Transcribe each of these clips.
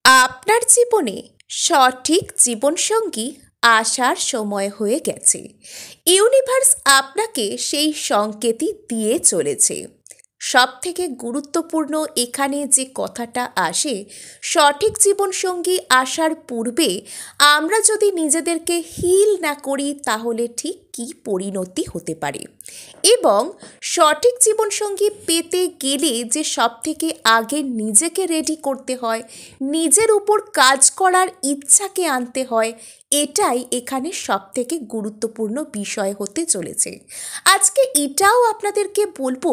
আপনার জীবনে সঠিক জীবনসঙ্গী আসার সময় হয়ে গেছে। ইউনিভার্স আপনাকে সেই সংকেতই দিয়ে চলেছে। সবথেকে গুরুত্বপূর্ণ এখানে যে কথাটা আসে, সঠিক জীবনসঙ্গী আসার পূর্বে আমরা যদি নিজেদেরকে হিল না করি তাহলে ঠিক কী পরিণতি হতে পারে, এবং সঠিক জীবনসঙ্গী পেতে গেলে যে সবথেকে আগে নিজেকে রেডি করতে হয়, নিজের উপর কাজ করার ইচ্ছাকে আনতে হয়, এটাই এখানে সবথেকে গুরুত্বপূর্ণ বিষয় হতে চলেছে। আজকে এটাও আপনাদেরকে বলবো,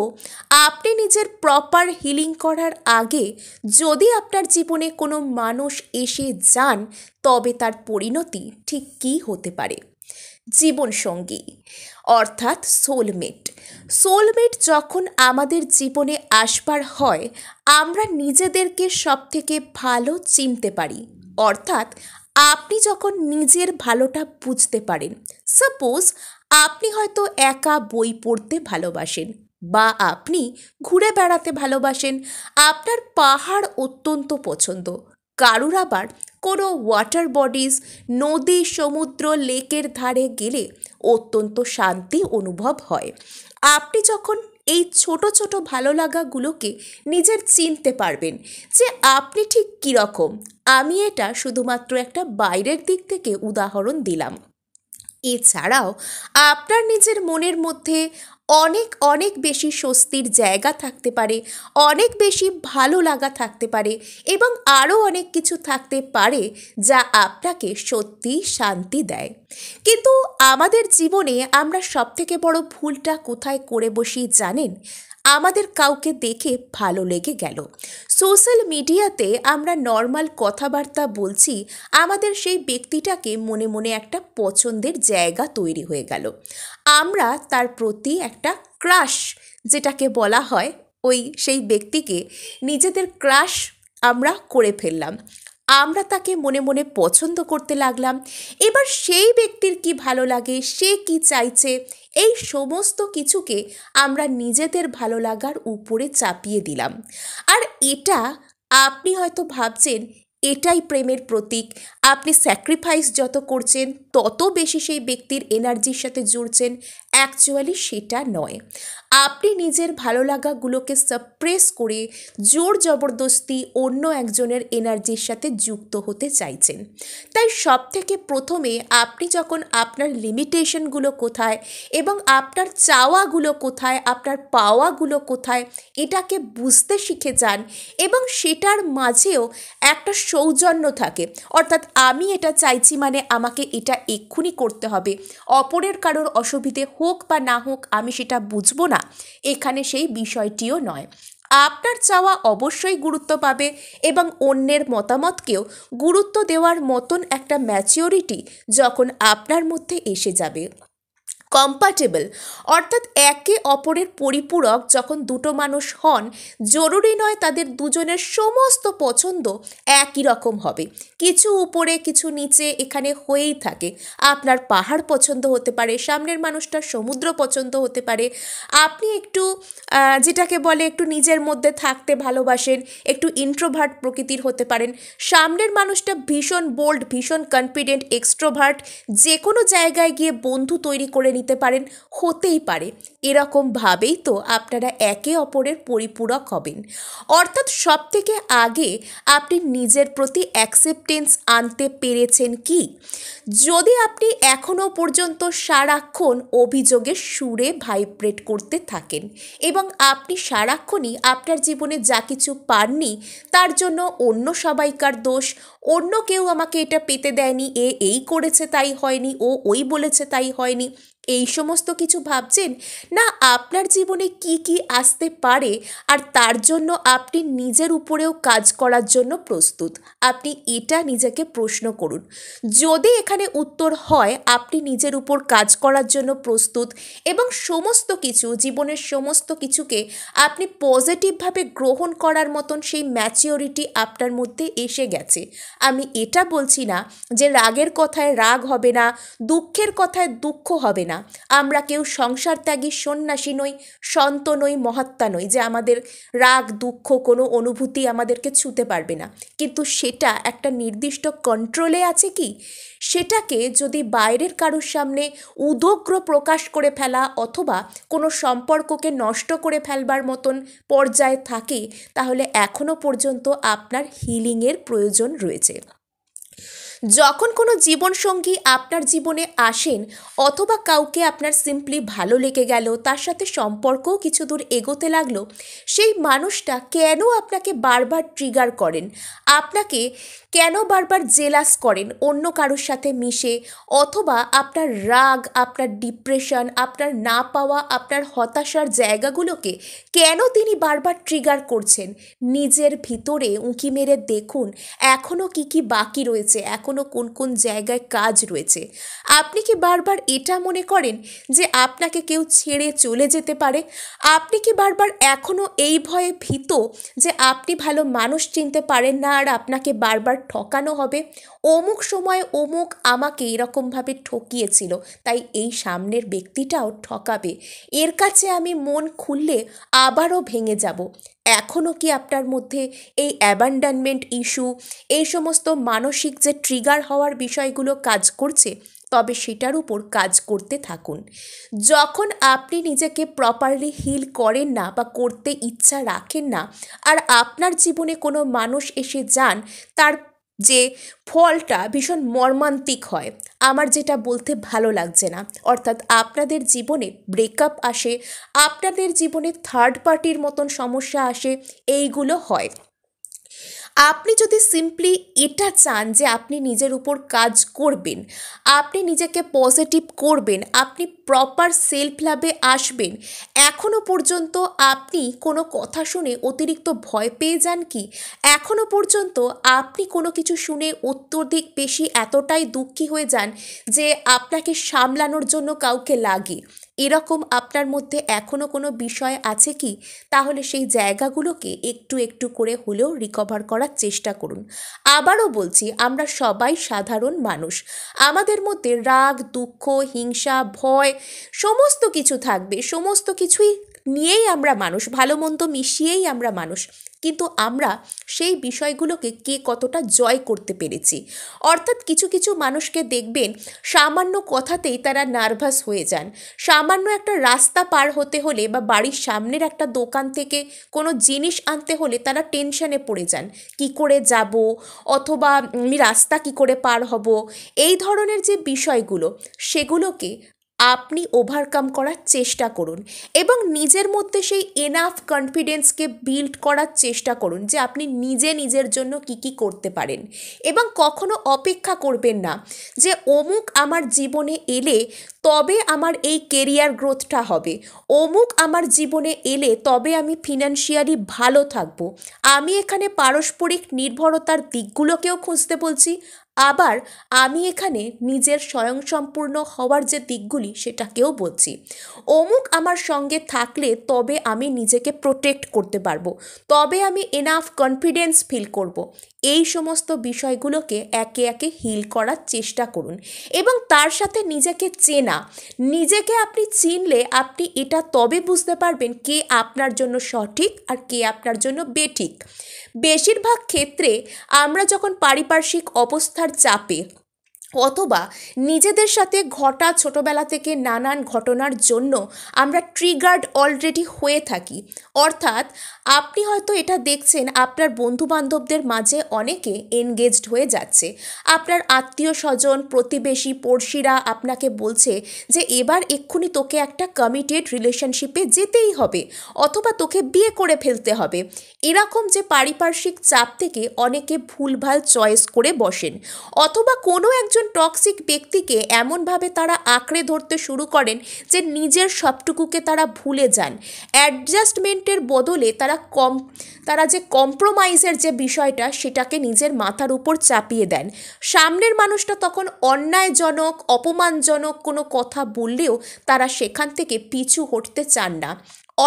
আপনি নিজের প্রপার হিলিং করার আগে যদি আপনার জীবনে কোনো মানুষ এসে যান, তবে তার পরিণতি ঠিক কী হতে পারে। জীবনসঙ্গী অর্থাৎ সোলমেট যখন আমাদের জীবনে আসবার হয়, আমরা নিজেদেরকে সবথেকে ভালো চিনতে পারি। অর্থাৎ আপনি যখন নিজের ভালোটা বুঝতে পারেন। সাপোজ আপনি হয়তো একা বই পড়তে ভালোবাসেন, বা আপনি ঘুরে বেড়াতে ভালোবাসেন, আপনার পাহাড় অত্যন্ত পছন্দ, কারুর আবার কোনো ওয়াটার বডিজ, নদী, সমুদ্র, লেকের ধারে গেলে অত্যন্ত শান্তি অনুভব হয়। আপনি যখন এই ছোট ছোট ভালো লাগাগুলোকে নিজের চিনতে পারবেন যে আপনি ঠিক কীরকম। আমি এটা শুধুমাত্র একটা বাইরের দিক থেকে উদাহরণ দিলাম। এছাড়াও আপনার নিজের মনের মধ্যে অনেক অনেক বেশি স্বস্তির জায়গা থাকতে পারে, অনেক বেশি ভালো লাগা থাকতে পারে, এবং আরও অনেক কিছু থাকতে পারে যা আপনাকে সত্যিই শান্তি দেয়। কিন্তু আমাদের জীবনে আমরা সবথেকে বড় ভুলটা কোথায় করে বসি জানেন? আমাদের কাউকে দেখে ভালো লেগে গেল, সোশ্যাল মিডিয়াতে আমরা নর্মাল কথাবার্তা বলছি, আমাদের সেই ব্যক্তিটাকে মনে মনে একটা পছন্দের জায়গা তৈরি হয়ে গেল। আমরা তার প্রতি একটা ক্রাশ, যেটাকে বলা হয়, সেই ব্যক্তিকে নিজেদের ক্রাশ আমরা করে ফেললাম। আমরা তাকে মনে মনে পছন্দ করতে লাগলাম। এবার সেই ব্যক্তির কি ভালো লাগে, সে কি চাইছে, এই সমস্ত কিছুকে আমরা নিজেদের ভালো লাগার উপরে চাপিয়ে দিলাম। আর এটা আপনি হয়তো ভাবছেন এটাই প্রেমের প্রতীক। আপনি স্যাক্রিফাইস যত করছেন তত বেশি সেই ব্যক্তির এনার্জির সাথে জুড়ছেন। অ্যাকচুয়ালি সেটা নয়। আপনি নিজের ভালো লাগাগুলোকে সাপ্রেস করে জোর জবরদস্তি অন্য একজনের এনার্জির সাথে যুক্ত হতে চাইছেন। তাই সবথেকে প্রথমে আপনি যখন আপনার লিমিটেশনগুলো কোথায় এবং আপনার চাওয়াগুলো কোথায়, আপনার পাওয়াগুলো কোথায়, এটাকে বুঝতে শিখে যান, এবং সেটার মাঝেও একটা সৌজন্য থাকে। অর্থাৎ আমি এটা চাইছি মানে আমাকে এটা এক্ষুনি করতে হবে, অপরের কারোর অসুবিধে হোক বা না হোক আমি সেটা বুঝবো না, এখানে সেই বিষয়টিও নয়। আপনার চাওয়া অবশ্যই গুরুত্ব পাবে, এবং অন্যের মতামতকেও গুরুত্ব দেওয়ার মতন একটা ম্যাচিওরিটি যখন আপনার মধ্যে এসে যাবে। কম্প্যাটেবল অর্থাৎ একে অপরের পরিপূরক যখন দুটো মানুষ হন, জরুরি নয় তাদের দুজনের সমস্ত পছন্দ একই রকম হবে, কিছু উপরে কিছু নিচে এখানে হয়েই থাকে। আপনার পাহাড় পছন্দ হতে পারে, সামনের মানুষটার সমুদ্র পছন্দ হতে পারে, আপনি একটু যেটাকে বলে একটু নিজের মধ্যে থাকতে ভালোবাসেন, একটু ইন্ট্রোভার্ট প্রকৃতির হতে পারেন, সামনের মানুষটা ভীষণ বোল্ড, ভীষণ কনফিডেন্ট, এক্সট্রোভার্ট, যে কোনো জায়গায় গিয়ে বন্ধু তৈরি করে নিতে পারেন, হতেই পারে। এরকমভাবেই তো আপনারা একে অপরের পরিপূরক হবেন। অর্থাৎ সবথেকে আগে আপনি নিজের প্রতি অ্যাকসেপ্টেন্স আনতে পেরেছেন কি? যদি আপনি এখনও পর্যন্ত সারাক্ষণ অভিযোগের সুরে ভাইব্রেট করতে থাকেন, এবং আপনি সারাক্ষণই আপনার জীবনে যা কিছু পাননি তার জন্য অন্য সবাইকার দোষ, অন্য কেউ আমাকে এটা পেতে দেয়নি, এই করেছে তাই হয়নি, ওই বলেছে তাই হয়নি, এই সমস্ত কিছু ভাবছেন না। আপনার জীবনে কি কি আসতে পারে, আর তার জন্য আপনি নিজের উপরেও কাজ করার জন্য প্রস্তুত? আপনি এটা নিজেকে প্রশ্ন করুন। যদি এখানে উত্তর হয় আপনি নিজের উপর কাজ করার জন্য প্রস্তুত, এবং সমস্ত কিছু, জীবনের সমস্ত কিছুকে আপনি পজিটিভভাবে গ্রহণ করার মতন সেই ম্যাচিওরিটি আপনার মধ্যে এসে গেছে। আমি এটা বলছি না যে রাগের কথায় রাগ হবে না, দুঃখের কথায় দুঃখ হবে না, আমরা কেউ সংসার ত্যাগী সন্ন্যাসী নই, সন্ত নই, মহাত্মা নই যে আমাদের রাগ দুঃখ কোনো অনুভূতি আমাদেরকে ছুঁতে পারবে না। কিন্তু সেটা একটা নির্দিষ্ট কন্ট্রোলে আছে কি? সেটাকে যদি বাইরের কারোর সামনে উদগ্র প্রকাশ করে ফেলা অথবা কোনো সম্পর্ককে নষ্ট করে ফেলবার মতন পর্যায়ে থাকে, তাহলে এখনো পর্যন্ত আপনার হিলিংয়ের প্রয়োজন রয়েছে। যখন কোনো জীবনসঙ্গী আপনার জীবনে আসেন অথবা কাউকে আপনার সিম্পলি ভালো লেগে গেল, তার সাথে সম্পর্কও কিছু দূর এগোতে লাগলো, সেই মানুষটা কেন আপনাকে বারবার ট্রিগার করেন, আপনাকে কেন বারবার জেলাস করেন অন্য কারোর সাথে মিশে, অথবা আপনার রাগ, আপনার ডিপ্রেশন, আপনার না পাওয়া, আপনার হতাশার জায়গাগুলোকে কেন তিনি বারবার ট্রিগার করছেন, নিজের ভিতরে উঁকি মেরে দেখুন এখনও কি কি বাকি রয়েছে, এখনও কোন কোন জায়গায় কাজ রয়েছে। আপনি কি বারবার এটা মনে করেন যে আপনাকে কেউ ছেড়ে চলে যেতে পারে? আপনি কি বারবার এখনও এই ভয়ে ভীত যে আপনি ভালো মানুষ চিনতে পারেন না আর আপনাকে বারবার ঠকানো হবে? অমুক সময় অমুক আমাকে এরকমভাবে ঠকিয়েছিল, তাই এই সামনের ব্যক্তিটাও ঠকাবে, এর কাছে আমি মন খুললে আবারও ভেঙে যাব। এখনও কি আপনার মধ্যে এই অ্যাবান্ডনমেন্ট ইস্যু, এই সমস্ত মানসিক যে ট্রিগার হওয়ার বিষয়গুলো কাজ করছে? তবে সেটার উপর কাজ করতে থাকুন। যখন আপনি নিজেকে প্রপারলি হিল করেন না বা করতে ইচ্ছা রাখেন না, আর আপনার জীবনে কোনো মানুষ এসে যান, তার যে ফলটা ভীষণ মর্মান্তিক হয়, আমার যেটা বলতে ভালো লাগছে না, অর্থাৎ আপনাদের জীবনে ব্রেকআপ আসে, আপনাদের জীবনে থার্ড পার্টির মতন সমস্যা আসে, এইগুলো হয়। আপনি যদি সিম্পলি এটা চান যে আপনি নিজের উপর কাজ করবেন, আপনি নিজেকে পজিটিভ করবেন, আপনি প্রপার সেলফ লাভে আসবেন, এখনও পর্যন্ত আপনি কোনো কথা শুনে অতিরিক্ত ভয় পেয়ে যান কি? এখনও পর্যন্ত আপনি কোনো কিছু শুনে অত্যধিক বেশি এতটাই দুঃখী হয়ে যান যে আপনাকে সামলানোর জন্য কাউকে লাগে, এরকম আপনার মধ্যে এখনও কোনো বিষয় আছে কি? তাহলে সেই জায়গাগুলোকে একটু একটু করে হলেও রিকভার করার চেষ্টা করুন। আবারও বলছি, আমরা সবাই সাধারণ মানুষ, আমাদের মধ্যে রাগ, দুঃখ, হিংসা, ভয় সমস্ত কিছু থাকবে, সমস্ত কিছুই নিয়েই আমরা মানুষ, ভালো মন্দ মিশিয়েই আমরা মানুষ। কিন্তু আমরা সেই বিষয়গুলোকে কে কতটা জয় করতে পেরেছি। অর্থাৎ কিছু কিছু মানুষকে দেখবেন সামান্য কথাতেই তারা নার্ভাস হয়ে যান, সামান্য একটা রাস্তা পার হতে হলে বা বাড়ির সামনের একটা দোকান থেকে কোনো জিনিস আনতে হলে তারা টেনশনে পড়ে যান, কি করে যাব, অথবা আমি রাস্তা কি করে পার হব। এই ধরনের যে বিষয়গুলো, সেগুলোকে আপনি ওভারকাম করার চেষ্টা করুন এবং নিজের মধ্যে সেই এনাফ কনফিডেন্সকে বিল্ড করার চেষ্টা করুন যে আপনি নিজে নিজের জন্য কি কি করতে পারেন। এবং কখনো অপেক্ষা করবেন না যে অমুক আমার জীবনে এলে তবে আমার এই কেরিয়ার গ্রোথটা হবে, অমুক আমার জীবনে এলে তবে আমি ফিনান্সিয়ালি ভালো থাকবো। আমি এখানে পারস্পরিক নির্ভরতার দিকগুলোকেও খুঁজতে বলছি, আবার আমি এখানে নিজের স্বয়ংসম্পূর্ণ হওয়ার যে দিকগুলি সেটাকেও বলছি। অমুক আমার সঙ্গে থাকলে তবে আমি নিজেকে প্রোটেক্ট করতে পারবো, তবে আমি এনাফ কনফিডেন্স ফিল করব। এই সমস্ত বিষয়গুলোকে একে একে হিল করার চেষ্টা করুন এবং তার সাথে নিজেকে চেনা, নিজেকে আপনি চিনলে আপনি এটা তবে বুঝতে পারবেন কে আপনার জন্য সঠিক আর কে আপনার জন্য বেঠিক। বেশিরভাগ ক্ষেত্রে আমরা যখন পারিপার্শ্বিক অবস্থার চাপে অথবা নিজেদের সাথে ঘটা ছোটবেলা থেকে নানান ঘটনার জন্য আমরা ট্রিগার্ড অলরেডি হয়ে থাকি, অর্থাৎ আপনি হয়তো এটা দেখছেন আপনার বন্ধুবান্ধবদের মাঝে অনেকে এনগেজড হয়ে যাচ্ছে, আপনার আত্মীয় স্বজন, প্রতিবেশী, পড়শিরা আপনাকে বলছে যে এবার এক্ষুনি তোকে একটা কমিটেড রিলেশনশিপে যেতেই হবে অথবা তোকে বিয়ে করে ফেলতে হবে। এরকম যে পারিপার্শ্বিক চাপ থেকে অনেকে ভুলভাল চয়েস করে বসেন, অথবা কোনো একজন টক্সিক ব্যক্তিকে এমনভাবে তারা আঁকড়ে ধরতে শুরু করেন যে নিজের সবটুকুকে তারা ভুলে যান। অ্যাডজাস্টমেন্টের বদলে তারা যে কম্প্রোমাইজের যে বিষয়টা সেটাকে নিজের মাথার উপর চাপিয়ে দেন। সামনের মানুষটা তখন অন্যায়জনক, অপমানজনক কোনো কথা বললেও তারা সেখান থেকে পিছু হটতে চান না।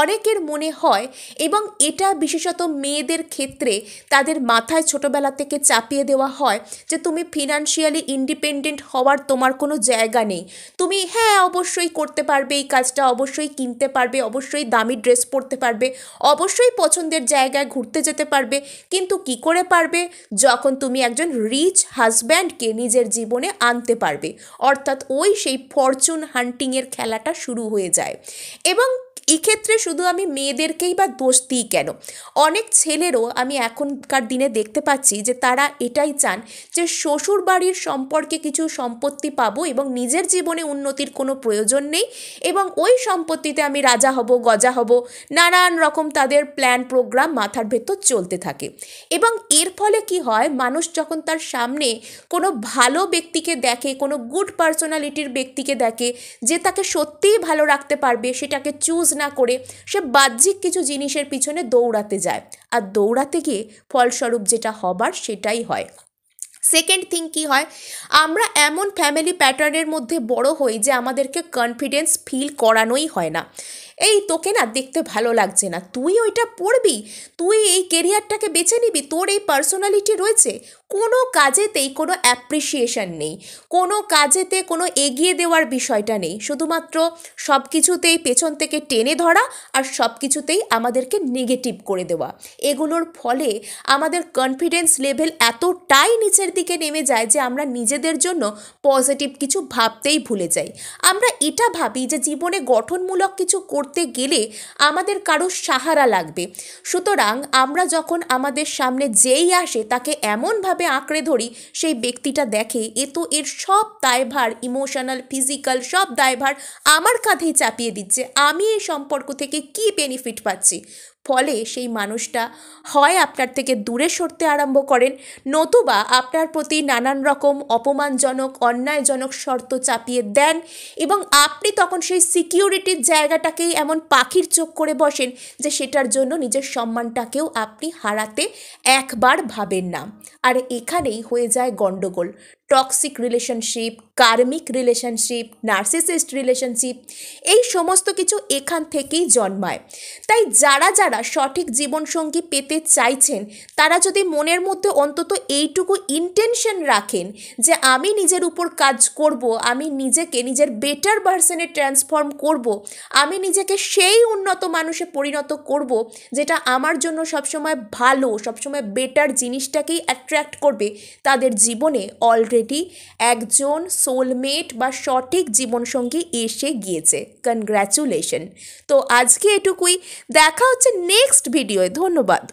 অনেকের মনে হয়, এবং এটা বিশেষত মেয়েদের ক্ষেত্রে তাদের মাথায় ছোটবেলা থেকে চাপিয়ে দেওয়া হয় যে তুমি ফিনান্সিয়ালি ইন্ডিপেন্ডেন্ট হওয়ার তোমার কোনো জায়গা নেই। তুমি হ্যাঁ অবশ্যই করতে পারবে এই কাজটা, অবশ্যই কিনতে পারবে, অবশ্যই দামি ড্রেস পরতে পারবে, অবশ্যই পছন্দের জায়গায় ঘুরতে যেতে পারবে, কিন্তু কি করে পারবে? যখন তুমি একজন রিচ হাজব্যান্ডকে নিজের জীবনে আনতে পারবে, অর্থাৎ সেই ফরচুন হান্টিংয়ের খেলাটা শুরু হয়ে যায়। এবং এক্ষেত্রে শুধু আমি মেয়েদেরকেই বা দোষ দিই কেন, অনেক ছেলেরও আমি এখনকার দিনে দেখতে পাচ্ছি যে তারা এটাই চান যে শ্বশুর বাড়ির সম্পর্কে কিছু সম্পত্তি পাবো এবং নিজের জীবনে উন্নতির কোনো প্রয়োজন নেই, এবং ওই সম্পত্তিতে আমি রাজা হব, গজা হব, নানান রকম তাদের প্ল্যান প্রোগ্রাম মাথার ভেতর চলতে থাকে। এবং এর ফলে কি হয়, মানুষ যখন তার সামনে কোনো ভালো ব্যক্তিকে দেখে, কোনো গুড পার্সোনালিটির ব্যক্তিকে দেখে যে তাকে সত্যিই ভালো রাখতে পারবে, সেটাকে চুজ না করে সে বাহ্যিক কিছু জিনিসের পিছনে দৌড়াতে যায়, আর দৌড়াতে গিয়ে ফলস্বরূপ যেটা হবার সেটাই হয়। সেকেন্ড থিং কী হয়, আমরা এমন ফ্যামিলি প্যাটার্নের মধ্যে বড় হই যে আমাদেরকে কনফিডেন্স ফিল করানোই হয় না। এই তোকে না দেখতে ভালো লাগছে না, তুই ওইটা পড়বি, তুই এই কেরিয়ারটাকে বেছে নিবি, তোর এই পার্সোনালিটি রয়েছে। কোনো কাজেতেই কোনো অ্যাপ্রিসিয়েশন নেই, কোনো কাজেতে কোনো এগিয়ে দেওয়ার বিষয়টা নেই, শুধুমাত্র সব কিছুতেই পেছন থেকে টেনে ধরা আর সব কিছুতেই আমাদেরকে নেগেটিভ করে দেওয়া। এগুলোর ফলে আমাদের কনফিডেন্স লেভেল এতটাই নিচের দিকে নেমে যায় যে আমরা নিজেদের জন্য পজিটিভ কিছু ভাবতেই ভুলে যাই। আমরা এটা ভাবি যে জীবনে গঠনমূলক কিছু করতে গেলে আমাদের কারো সাহারা লাগবে, সুতরাং আমরা যখন আমাদের সামনে যেই আসে তাকে এমনভাবে আঁকড়ে ধরি, সেই ব্যক্তিটা দেখে এর সব দায়ভার, ইমোশনাল, ফিজিক্যাল সব দায়ভার আমার কাঁধেই চাপিয়ে দিচ্ছে, আমি এই সম্পর্ক থেকে কি বেনিফিট পাচ্ছি। ফলে সেই মানুষটা হয় আপনার থেকে দূরে সরতে আরম্ভ করেন, নতুবা আপনার প্রতি নানান রকম অপমানজনক, অন্যায়জনক শর্ত চাপিয়ে দেন, এবং আপনি তখন সেই সিকিউরিটির জায়গাটাকেই এমন পাখির চোখ করে বসেন যে সেটার জন্য নিজের সম্মানটাকেও আপনি হারাতে একবার ভাবেন না। আর এখানেই হয়ে যায় গণ্ডগোল। টক্সিক রিলেশনশিপ, কার্মিক রিলেশনশিপ, নার্সিসিস্ট রিলেশনশিপ, এই সমস্ত কিছু এখান থেকেই জন্মায়। তাই যারা যারা সঠিক জীবনসঙ্গী পেতে চাইছেন তারা যদি মনের মধ্যে অন্তত এইটুকু ইন্টেনশন রাখেন যে আমি নিজের উপর কাজ করব, আমি নিজেকে নিজের বেটার ভার্সনে ট্রান্সফর্ম করব, আমি নিজেকে সেই উন্নত মানুষে পরিণত করব যেটা আমার জন্য সবসময় ভালো, সবসময় বেটার জিনিসটাকেই অ্যাট্রাক্ট করবে, তাদের জীবনে অলরেডি একজন সোলমেট বা সঠিক জীবনসঙ্গী এসে গিয়েছে। কনগ্র্যাচুলেশন। তো আজকে এটুকুই, দেখা হচ্ছে নেক্সট ভিডিওয়ে। ধন্যবাদ।